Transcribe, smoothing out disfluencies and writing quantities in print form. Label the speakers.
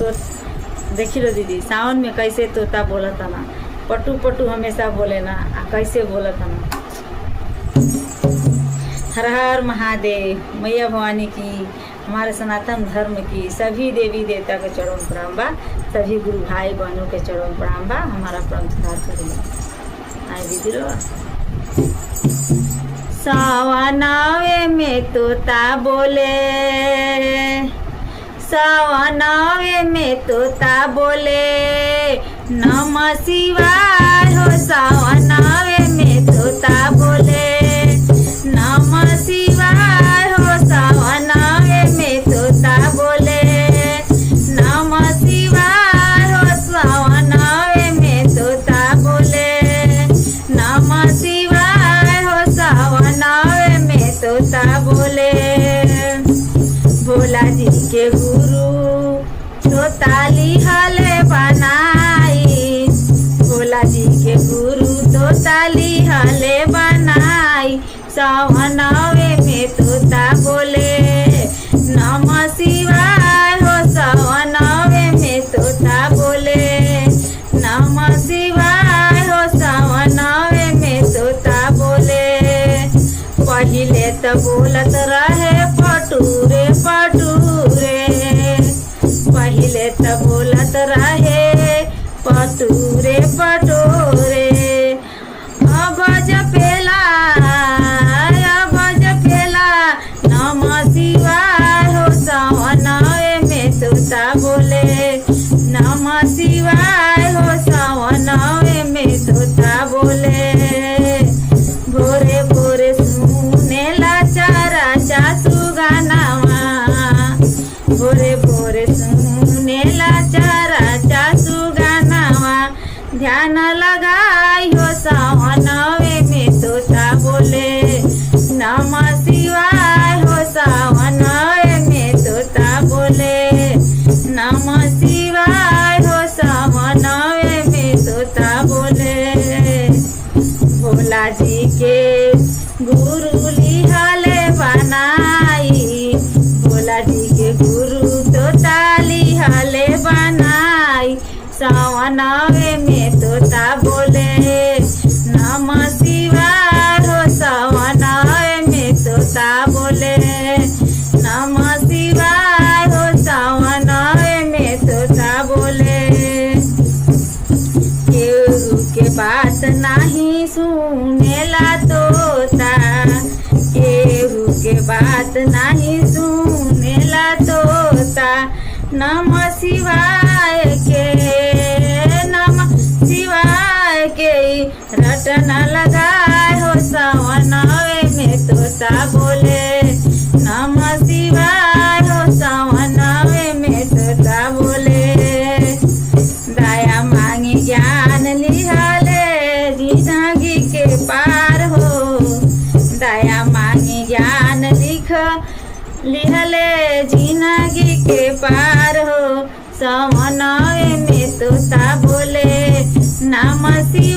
Speaker 1: तो देखी लो दीदी, सावन में कैसे तोता बोला था ना, पटू पटू हमेशा बोले ना, कैसे बोला था ना। हर हर महादेव, मैया भवानी की, हमारे सनातन धर्म की सभी देवी देवता के चरणों में प्रणाम बा, सभी गुरु भाई बहनों के चरणों में प्रणाम बा। हमारा प्रण सुधार करेंगे। आए दीदी लो। सावनावे में तोता बोले, सावनावे में तोता बोले, नमः शिवाय हो। सावनावे में तोता बोले, नमः शिवाय हो। सावनावे में तोता बोले, नमः शिवाय हो। सावनावे में तोता बोले, नमः शिवाय हो। सावनावे में तोता बोले। भोला जी के गुरु तोता लिहले बनाई, भोला जी के गुरु तोता लिहले बनाई। सावनावे में तोता बोले, नमः शिवाय हो। सावनावे में तोता बोले, नमः शिवाय हो। सावनावे में तोता बोले। पहिले तो बोलत रहे पटूरे पटूरे, पहिले तो बोलत रहे पटूरे पटूरे। अब जपेला, अब जपेला नमः शिवाय हो। सावनावे में तोता बोले, नमः शिवाय हो। सावनावे में तोता बोले। भोरे भोरे सुनेला चारा चासु गानावा, भोरे भोरे सुनेला चारा चासु गानावा। ध्यान लगाई हो। सावनावे में तोता बोले, नमः शिवाय हो। सावनावे में तोता बोले, नमः शिवाय हो। सावनावे में तोता बोले। भोला जी के गुरु लिहले बनाई, भोला जी के गुरु तोता लिहले बनाई। सावनावे में तोता बोले, नमः शिवाय हो। सावनावे में तोता बोले, नमः शिवाय हो। सावनावे में तोता बोले। केहू के बात नहीं सुनेला तोता, केहू के बात नहीं सुनेला तोता। नमः शिवाय के, नमः शिवाय के रटना लगाए हो। सावनावे में तोता बोले, नमः शिवाय हो। सावनावे में तोता बोले। दया मांगी ज्ञान लिहले जिंदगी के पार हो, दया मांगी ज्ञान लिहले जिंदगी के पार हो। सावनावे में तोता बोले, नमः शिवाय